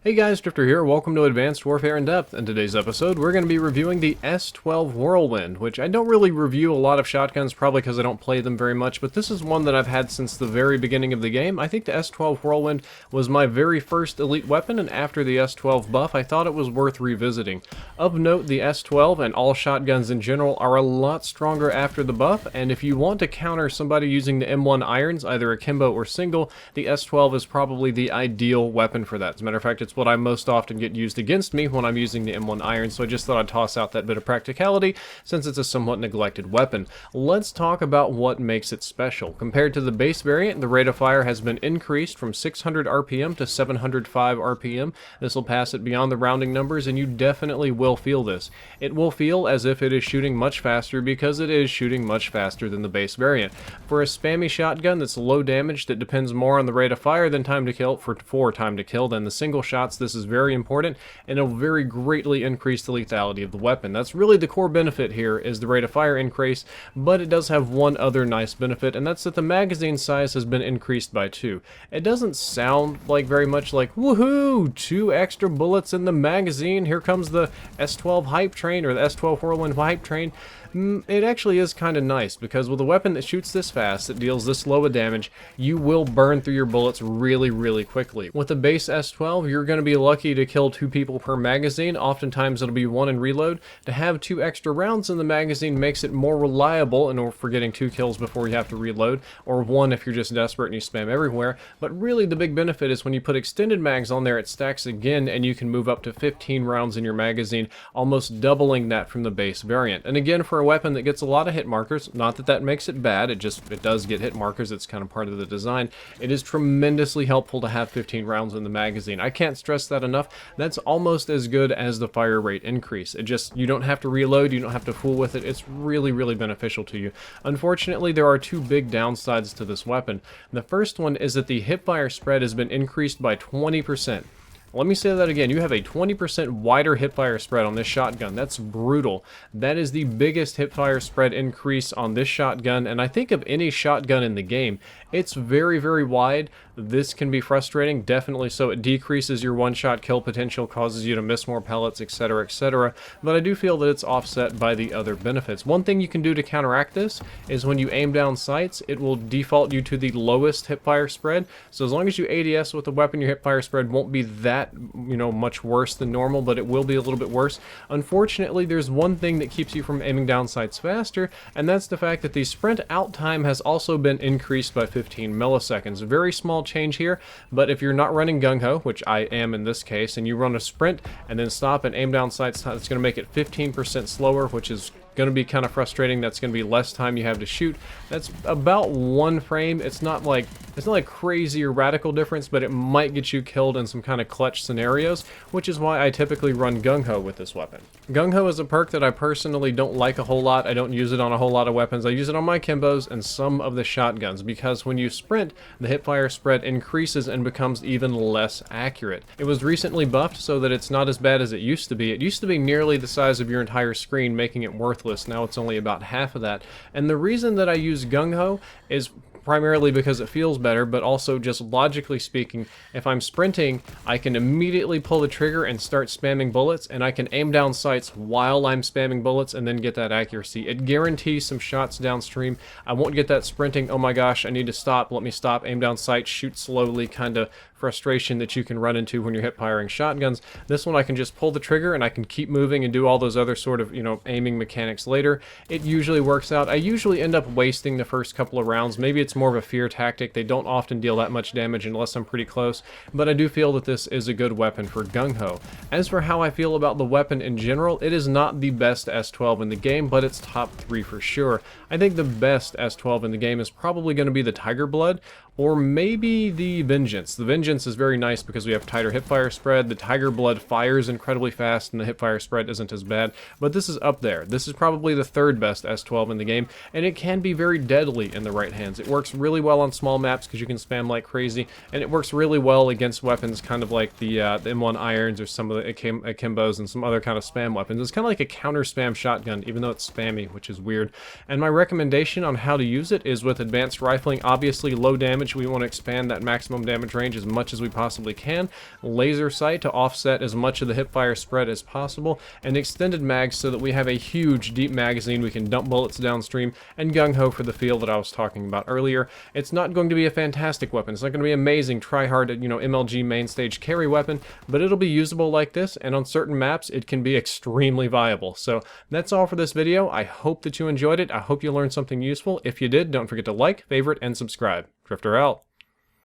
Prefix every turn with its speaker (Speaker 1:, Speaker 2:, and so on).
Speaker 1: Hey guys, Drifter here, welcome to Advanced Warfare in Depth. In today's episode, we're going to be reviewing the S12 Whirlwind, which I don't really review a lot of shotguns, probably because I don't play them very much, but this is one that I've had since the very beginning of the game. I think the S12 Whirlwind was my very first elite weapon, and after the S12 buff, I thought it was worth revisiting. Of note, the S12 and all shotguns in general are a lot stronger after the buff, and if you want to counter somebody using the M1 irons, either akimbo or single, the S12 is probably the ideal weapon for that. As a matter of fact, it's what I most often get used against me when I'm using the M1 iron, so I just thought I'd toss out that bit of practicality since it's a somewhat neglected weapon. Let's talk about what makes it special. Compared to the base variant, the rate of fire has been increased from 600 RPM to 705 RPM. This will pass it beyond the rounding numbers, and you definitely will feel this. It will feel as if it is shooting much faster because it is shooting much faster than the base variant. For a spammy shotgun that's low damage that depends more on the rate of fire than time to kill, for time to kill than the single shots, this is very important, and it'll very greatly increase the lethality of the weapon. That's really the core benefit here, is the rate of fire increase, but it does have one other nice benefit, and that's that the magazine size has been increased by 2. It doesn't sound like very much like, woohoo, 2 extra bullets in the magazine, here comes the S12 hype train, or the S12 Whirlwind hype train. It actually is kind of nice, because with a weapon that shoots this fast, that deals this low of damage, you will burn through your bullets really quickly. With the base S12, you're going to be lucky to kill 2 people per magazine. Oftentimes it'll be 1 in reload. To have 2 extra rounds in the magazine makes it more reliable, and for getting 2 kills before you have to reload, or 1 if you're just desperate and you spam everywhere. But really the big benefit is when you put extended mags on there, it stacks again, and you can move up to 15 rounds in your magazine, almost doubling that from the base variant. And again, for a weapon that gets a lot of hit markers, not that that makes it bad, it does get hit markers, it's kind of part of the design. It is tremendously helpful to have 15 rounds in the magazine. I can't stress that enough. That's almost as good as the fire rate increase. You don't have to reload, you don't have to fool with it. It's really beneficial to you. Unfortunately, there are 2 big downsides to this weapon. The first one is that the hipfire spread has been increased by 20%. Let me say that again. You have a 20% wider hipfire spread on this shotgun. That's brutal. That is the biggest hipfire spread increase on this shotgun, and I think of any shotgun in the game. It's very wide. This can be frustrating, definitely so. It decreases your one-shot kill potential, causes you to miss more pellets, etc, but I do feel that it's offset by the other benefits. One thing you can do to counteract this is when you aim down sights, it will default you to the lowest hipfire spread. So as long as you ADS with the weapon, your hipfire spread won't be that, much worse than normal, but it will be a little bit worse. Unfortunately, there's one thing that keeps you from aiming down sights faster, and that's the fact that the sprint out time has also been increased by 15 milliseconds. Very small change here, but if you're not running Gung Ho, which I am in this case, and you run a sprint and then stop and aim down sights, it's going to make it 15% slower, which is going to be kind of frustrating. That's going to be less time you have to shoot. That's about 1 frame. It's not like crazy or radical difference, but it might get you killed in some kind of clutch scenarios, which is why I typically run Gung Ho with this weapon. Gung Ho is a perk that I personally don't like a whole lot. I don't use it on a whole lot of weapons. I use it on my Kimbos and some of the shotguns, because when you sprint, the hipfire spread increases and becomes even less accurate. It was recently buffed so that it's not as bad as it used to be. It used to be nearly the size of your entire screen, making it worthless. Now it's only about half of that. And the reason that I use Gung Ho is primarily because it feels better, but also just logically speaking, if I'm sprinting, I can immediately pull the trigger and start spamming bullets, and I can aim down sights while I'm spamming bullets and then get that accuracy. It guarantees some shots downstream. I won't get that sprinting, oh my gosh, I need to stop, let me stop, aim down sights, shoot slowly kind of frustration that you can run into when you're hip firing shotguns. This one I can just pull the trigger and I can keep moving and do all those other sort of, aiming mechanics later. It usually works out. I usually end up wasting the first couple of rounds. Maybe it's more of a fear tactic. They don't often deal that much damage unless I'm pretty close, but I do feel that this is a good weapon for Gung Ho. As for how I feel about the weapon in general, it is not the best S12 in the game, but it's top 3 for sure. I think the best S12 in the game is probably going to be the Tiger Blood, or maybe the Vengeance. The Vengeance is very nice because we have tighter hipfire spread. The Tiger Blood fires incredibly fast, and the hipfire spread isn't as bad, but this is up there. This is probably the 3rd best S12 in the game, and it can be very deadly in the right hands. It works works really well on small maps because you can spam like crazy, and it works really well against weapons kind of like the M1 irons or some of the akimbos and some other kind of spam weapons. It's kind of like a counter spam shotgun, even though it's spammy, which is weird. And my recommendation on how to use it is with advanced rifling. Obviously, low damage, we want to expand that maximum damage range as much as we possibly can. Laser sight to offset as much of the hipfire spread as possible, and extended mags so that we have a huge deep magazine we can dump bullets downstream, and Gung Ho for the feel that I was talking about earlier. It's not going to be a fantastic weapon. It's not going to be amazing, try hard, MLG main stage carry weapon, but it'll be usable like this, and on certain maps it can be extremely viable. So that's all for this video. I hope that you enjoyed it. I hope you learned something useful. If you did, don't forget to like, favorite, and subscribe. Drifter out.